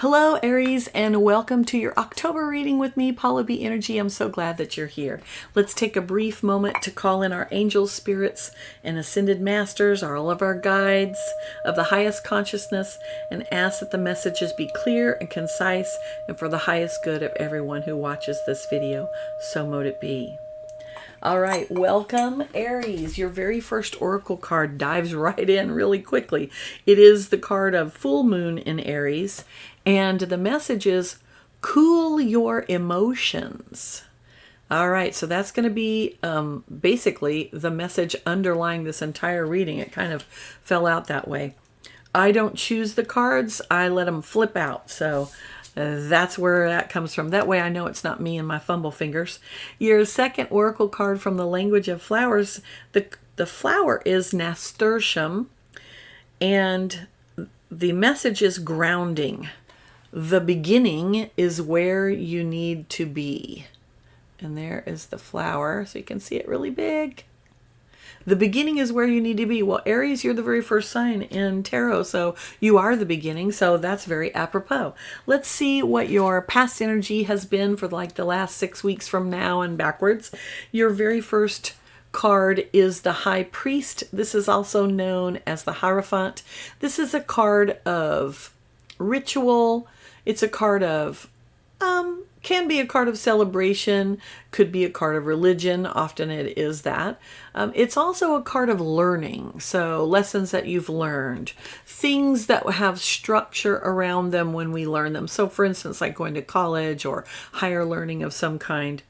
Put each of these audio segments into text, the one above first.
Hello, Aries, and welcome to your October reading with me, Paula B. Energy. I'm so glad that you're here. Let's take a brief moment to call in our angels, spirits, and ascended masters, all of our guides of the highest consciousness, and ask that the messages be clear and concise and for the highest good of everyone who watches this video. So mote it be. All right, welcome, Aries. Your very first oracle card dives right in really quickly. It is the card of full moon in Aries, and the message is cool your emotions. All right, so that's going to be basically the message underlying this entire reading. It kind of fell out that way. I don't choose the cards. I let them flip out. So that's where that comes from. That way I know it's not me and my fumble fingers. Your second oracle card from the language of flowers, the flower is nasturtium, and the message is grounding. The beginning is where you need to be. And there is the flower, so you can see it really big. The beginning is where you need to be. Well, Aries, you're the very first sign in tarot, so you are the beginning, so that's very apropos. Let's see what your past energy has been for like the last 6 weeks from now and backwards. Your very first card is the High Priest. This is also known as the Hierophant. This is a card of ritual. It's a card of can be a card of celebration, could be a card of religion. Often it is that. It's also a card of learning. So lessons that you've learned, things that have structure around them when we learn them. So for instance, like going to college or higher learning of some kind.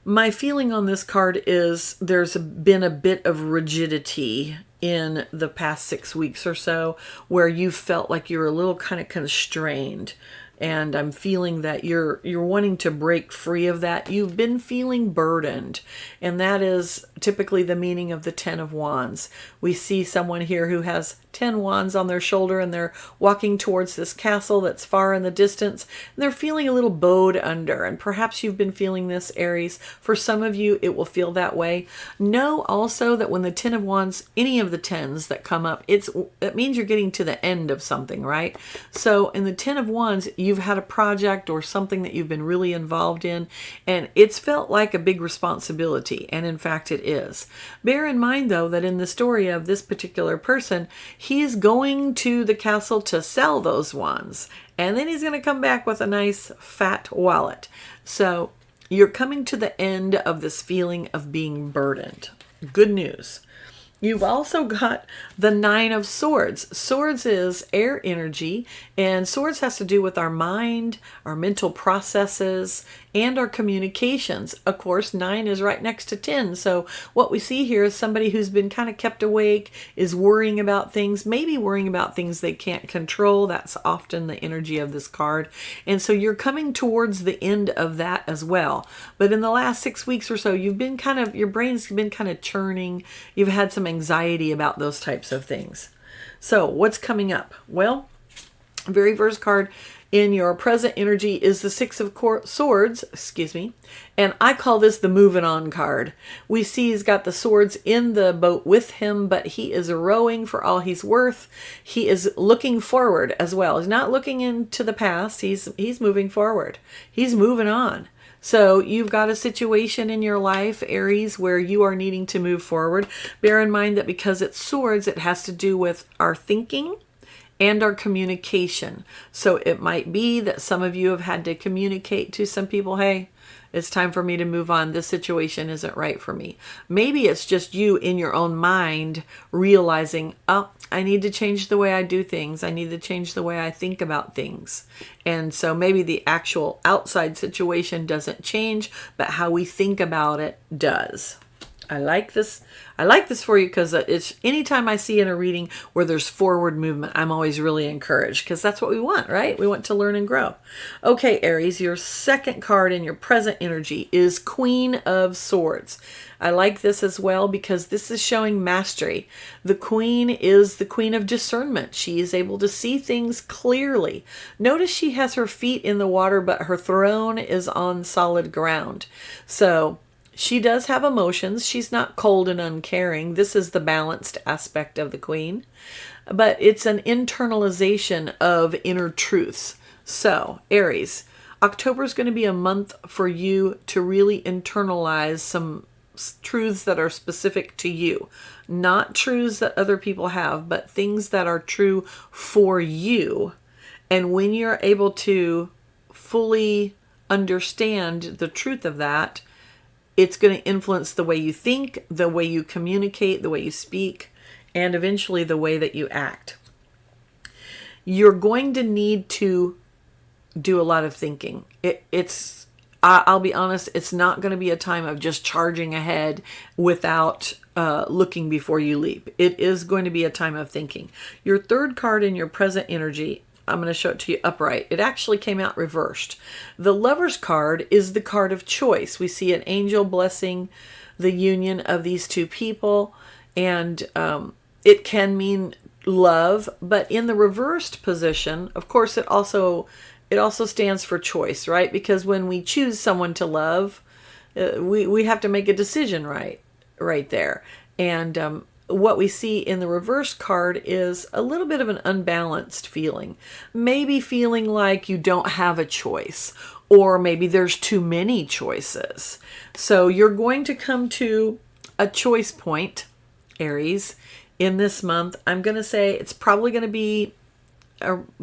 My feeling on this card is there's been a bit of rigidity in the past 6 weeks or so where you felt like you were a little kind of constrained. And I'm feeling that you're wanting to break free of that. You've been feeling burdened. And that is typically the meaning of the 10 of Wands. We see someone here who has 10 wands on their shoulder and they're walking towards this castle that's far in the distance. And they're feeling a little bowed under. And perhaps you've been feeling this, Aries. For some of you, it will feel that way. Know also that when the 10 of Wands, any of the 10s that come up, it means you're getting to the end of something, right? So in the 10 of Wands, you've had a project or something that you've been really involved in, and it's felt like a big responsibility, and in fact it is. Bear in mind, though, that in the story of this particular person, he's going to the castle to sell those wands, and then he's going to come back with a nice fat wallet. So you're coming to the end of this feeling of being burdened. Good news. You've also got the 9 of Swords. Swords is air energy, and Swords has to do with our mind, our mental processes, and our communications. Of course, 9 is right next to 10. So what we see here is somebody who's been kind of kept awake, is worrying about things, maybe worrying about things they can't control. That's often the energy of this card. And so you're coming towards the end of that as well. But in the last 6 weeks or so, you've been your brain's been kind of churning. You've had some anxiety about those types of things. So what's coming up? Well, very first card in your present energy is the 6 of Swords, and I call this the moving on card. We see he's got the swords in the boat with him, but he is rowing for all he's worth. He is looking forward as well. He's not looking into the past. He's moving forward. He's moving on. So you've got a situation in your life, Aries, where you are needing to move forward. Bear in mind that because it's swords, it has to do with our thinking and our communication. So it might be that some of you have had to communicate to some people, hey, it's time for me to move on. This situation isn't right for me. Maybe it's just you in your own mind realizing, oh, I need to change the way I do things. I need to change the way I think about things. And so maybe the actual outside situation doesn't change, but how we think about it does. I like this. I like this for you because it's anytime I see in a reading where there's forward movement, I'm always really encouraged because that's what we want, right? We want to learn and grow. Okay, Aries, your second card in your present energy is Queen of Swords. I like this as well because this is showing mastery. The Queen is the Queen of discernment. She is able to see things clearly. Notice she has her feet in the water, but her throne is on solid ground. So she does have emotions. She's not cold and uncaring. This is the balanced aspect of the Queen. but it's an internalization of inner truths. So, Aries, October is going to be a month for you to really internalize some truths that are specific to you. Not truths that other people have, but things that are true for you. And when you're able to fully understand the truth of that, it's going to influence the way you think, the way you communicate, the way you speak, and eventually the way that you act. You're going to need to do a lot of thinking. I'll be honest, it's not going to be a time of just charging ahead without looking before you leap. It is going to be a time of thinking. Your third card in your present energy, I'm going to show it to you upright. It actually came out reversed. The Lover's card is the card of choice. We see an angel blessing the union of these two people, and it can mean love, but in the reversed position, of course, it also stands for choice, right? Because when we choose someone to love, we have to make a decision right there. And what we see in the reverse card is a little bit of an unbalanced feeling. Maybe feeling like you don't have a choice, or maybe there's too many choices. So you're going to come to a choice point, Aries, in this month. I'm going to say it's probably going to be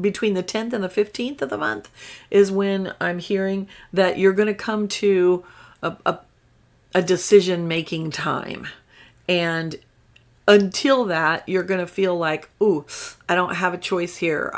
between the 10th and the 15th of the month is when I'm hearing that you're going to come to a decision-making time. And until that, you're going to feel like, ooh, I don't have a choice here.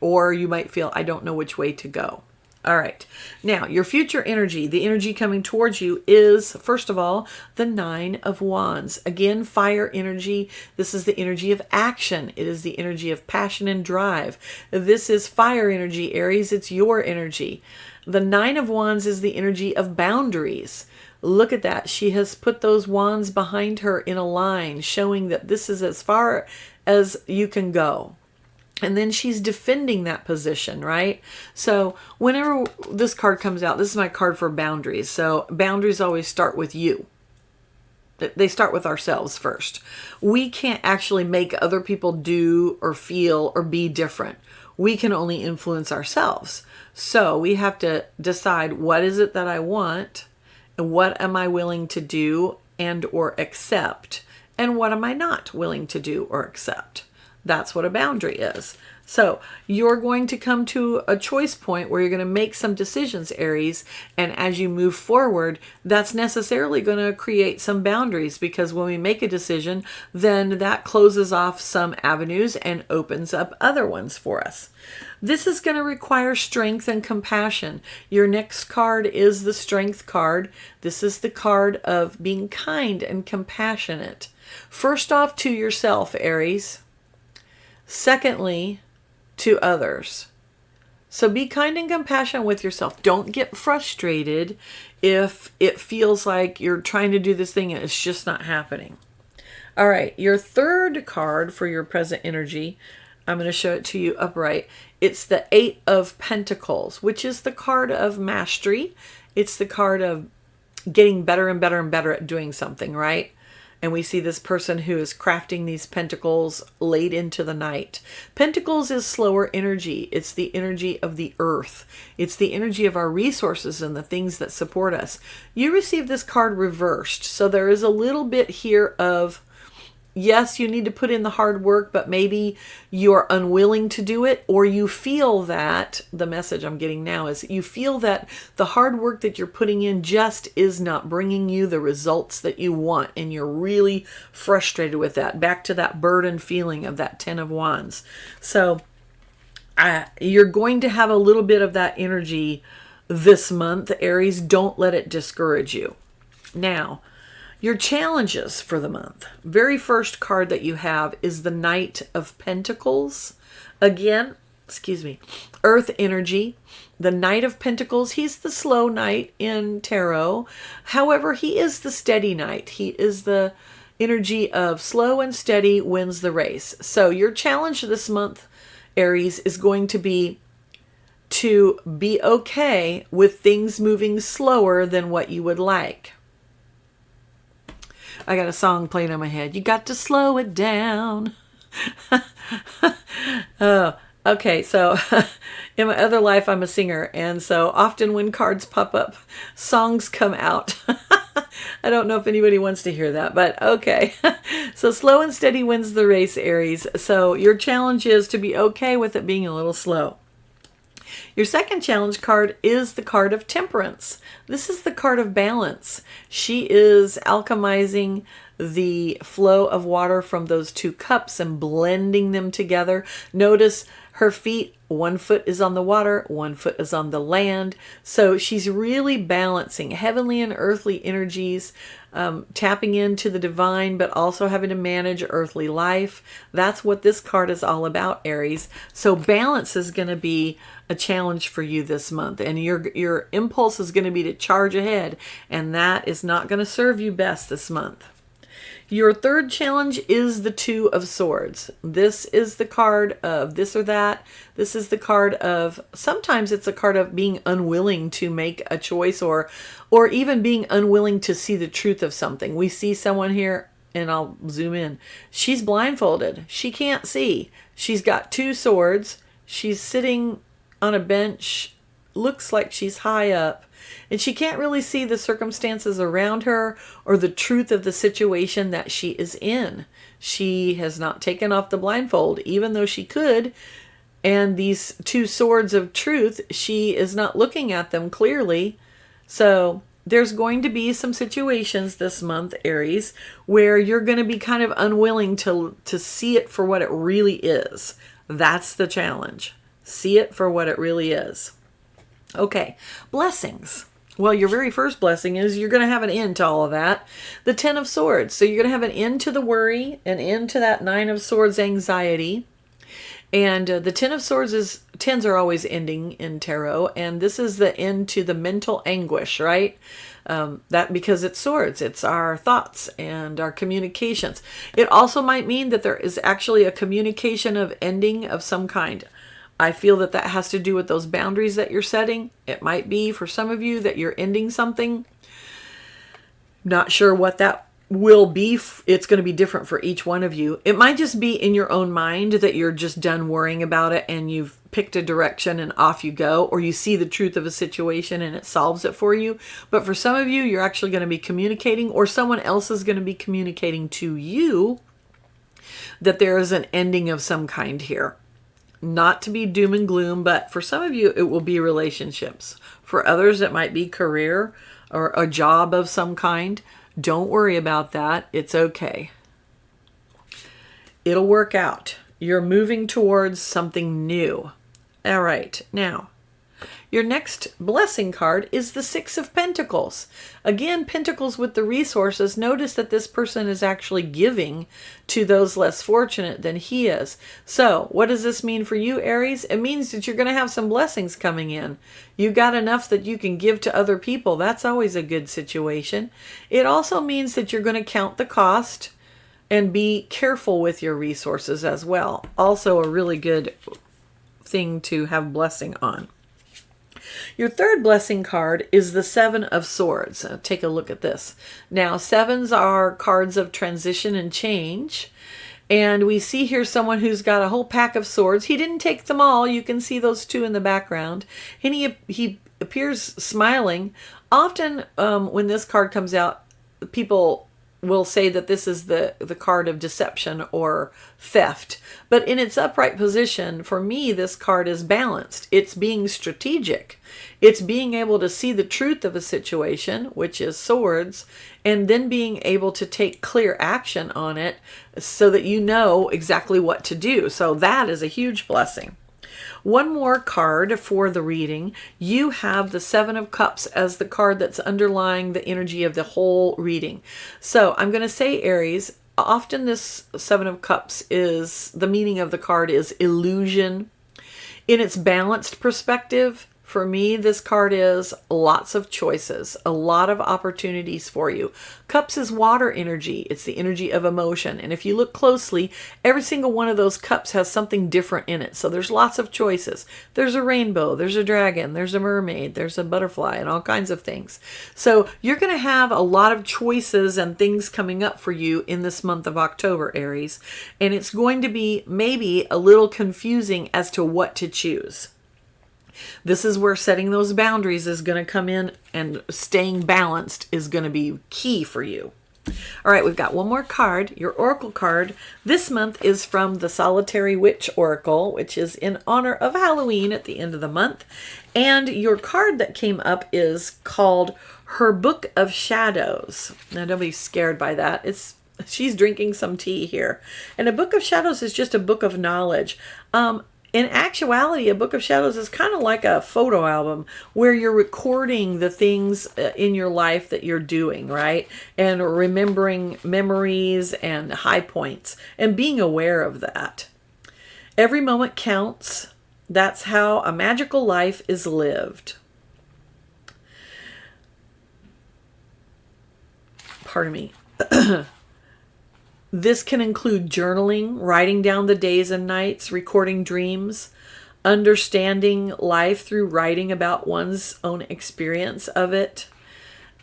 Or you might feel, I don't know which way to go. All right. Now, your future energy, the energy coming towards you is, first of all, the Nine of Wands. Again, fire energy. This is the energy of action. It is the energy of passion and drive. This is fire energy, Aries. It's your energy. The Nine of Wands is the energy of boundaries. Look at that. She has put those wands behind her in a line, showing that this is as far as you can go. And then she's defending that position, right? So whenever this card comes out, this is my card for boundaries. So boundaries always start with you. They start with ourselves first. We can't actually make other people do or feel or be different. We can only influence ourselves. So we have to decide, what is it that I want? And what am I willing to do and or accept? And what am I not willing to do or accept? That's what a boundary is. So you're going to come to a choice point where you're going to make some decisions, Aries. And as you move forward, that's necessarily going to create some boundaries, because when we make a decision, then that closes off some avenues and opens up other ones for us. This is going to require strength and compassion. Your next card is the Strength card. This is the card of being kind and compassionate. First off, to yourself, Aries. Secondly, to others. So be kind and compassionate with yourself. Don't get frustrated if it feels like you're trying to do this thing and it's just not happening. All right, your third card for your present energy, I'm going to show it to you upright. It's the Eight of Pentacles, which is the card of mastery. It's the card of getting better and better and better at doing something, right? And we see this person who is crafting these pentacles late into the night. Pentacles is slower energy. It's the energy of the earth. It's the energy of our resources and the things that support us. You receive this card reversed. So there is a little bit here of, yes, you need to put in the hard work, but maybe you're unwilling to do it, or you feel that, the message I'm getting now is you feel that the hard work that you're putting in just is not bringing you the results that you want, and you're really frustrated with that. Back to that burden feeling of that Ten of Wands. So you're going to have a little bit of that energy this month, Aries. Don't let it discourage you. Now, your challenges for the month. Very first card that you have is the Knight of Pentacles. Again, Earth energy. The Knight of Pentacles, he's the slow knight in tarot. However, he is the steady knight. He is the energy of slow and steady wins the race. So your challenge this month, Aries, is going to be okay with things moving slower than what you would like. I got a song playing in my head. You got to slow it down. Oh, okay. So in my other life, I'm a singer. And so often when cards pop up, songs come out. I don't know if anybody wants to hear that, but okay. So slow and steady wins the race, Aries. So your challenge is to be okay with it being a little slow. Your second challenge card is the card of Temperance. This is the card of balance. She is alchemizing the flow of water from those two cups and blending them together. Notice her feet, one foot is on the water, one foot is on the land. So she's really balancing heavenly and earthly energies, tapping into the divine, but also having to manage earthly life. That's what this card is all about, Aries. So balance is going to be a challenge for you this month, and your impulse is going to be to charge ahead, and that is not going to serve you best this month. Your third challenge is the Two of Swords. This is the card of this or that. This is the card of, sometimes it's a card of being unwilling to make a choice, or even being unwilling to see the truth of something. We see someone here, and I'll zoom in. She's blindfolded. She can't see. She's got two swords. She's sitting on a bench. Looks like she's high up. And she can't really see the circumstances around her or the truth of the situation that she is in. She has not taken off the blindfold, even though she could. And these two swords of truth, she is not looking at them clearly. So there's going to be some situations this month, Aries, where you're going to be kind of unwilling to see it for what it really is. That's the challenge. See it for what it really is. Okay, blessings. Well, your very first blessing is you're going to have an end to all of that. The Ten of Swords. So you're going to have an end to the worry, an end to that Nine of Swords anxiety. And the Ten of Swords is, tens are always ending in tarot. And this is the end to the mental anguish, right? That because it's swords, it's our thoughts and our communications. It also might mean that there is actually a communication of ending of some kind. I feel that that has to do with those boundaries that you're setting. It might be for some of you that you're ending something. Not sure what that will be. It's going to be different for each one of you. It might just be in your own mind that you're just done worrying about it and you've picked a direction and off you go, or you see the truth of a situation and it solves it for you. But for some of you, you're actually going to be communicating, or someone else is going to be communicating to you that there is an ending of some kind here. Not to be doom and gloom, but for some of you, it will be relationships. For others, it might be career or a job of some kind. Don't worry about that. It's okay. It'll work out. You're moving towards something new. All right. Now, your next blessing card is the Six of Pentacles. Again, Pentacles with the resources. Notice that this person is actually giving to those less fortunate than he is. So what does this mean for you, Aries? It means that you're going to have some blessings coming in. You got enough that you can give to other people. That's always a good situation. It also means that you're going to count the cost and be careful with your resources as well. Also a really good thing to have blessing on. Your third blessing card is the Seven of Swords. Take a look at this. Now, sevens are cards of transition and change. And we see here someone who's got a whole pack of swords. He didn't take them all. You can see those two in the background. And he appears smiling. Often when this card comes out, people will say that this is the card of deception or theft. But in its upright position, for me, this card is balanced. It's being strategic. It's being able to see the truth of a situation, which is swords, and then being able to take clear action on it so that you know exactly what to do. So that is a huge blessing. One more card for the reading. You have the Seven of Cups as the card that's underlying the energy of the whole reading. So I'm going to say, Aries, often this Seven of Cups is, the meaning of the card is illusion. In its balanced perspective, For me, this card is lots of choices, a lot of opportunities for you. Cups is water energy. It's the energy of emotion. And if you look closely, every single one of those cups has something different in it. So there's lots of choices. There's a rainbow, there's a dragon, there's a mermaid, there's a butterfly, and all kinds of things. So you're going to have a lot of choices and things coming up for you in this month of October, Aries. And it's going to be maybe a little confusing as to what to choose. This is where setting those boundaries is going to come in, and staying balanced is going to be key for you. All right, we've got one more card, your Oracle card. This month is from the Solitary Witch Oracle, which is in honor of Halloween at the end of the month. And your card that came up is called Her Book of Shadows. Now, don't be scared by that. She's drinking some tea here. And a Book of Shadows is just a book of knowledge. In actuality, a Book of Shadows is kind of like a photo album where you're recording the things in your life that you're doing, right? And remembering memories and high points and being aware of that. Every moment counts. That's how a magical life is lived. Pardon me. This can include journaling, writing down the days and nights, recording dreams, understanding life through writing about one's own experience of it.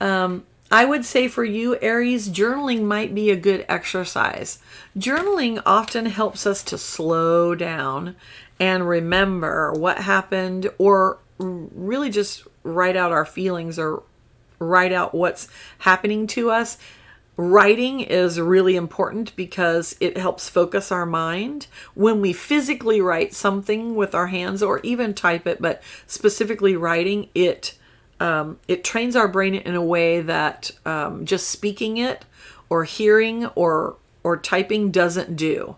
I would say for you, Aries, journaling might be a good exercise. Journaling often helps us to slow down and remember what happened, or really just write out our feelings or write out what's happening to us. Writing is really important because it helps focus our mind. When we physically write something with our hands, or even type it, but specifically writing, it trains our brain in a way that just speaking it or hearing or typing doesn't do.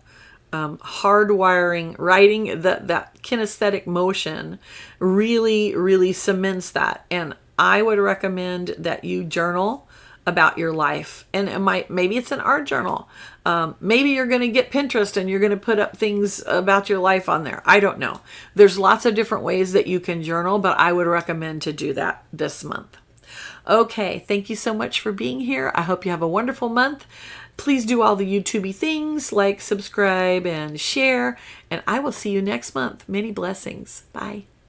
Hardwiring, writing, that kinesthetic motion really, really cements that. And I would recommend that you journal about your life. And maybe it's an art journal. Maybe you're going to get Pinterest and you're going to put up things about your life on there. I don't know. There's lots of different ways that you can journal, but I would recommend to do that this month. Okay, thank you so much for being here. I hope you have a wonderful month. Please do all the YouTubey things like subscribe and share, and I will see you next month. Many blessings. Bye.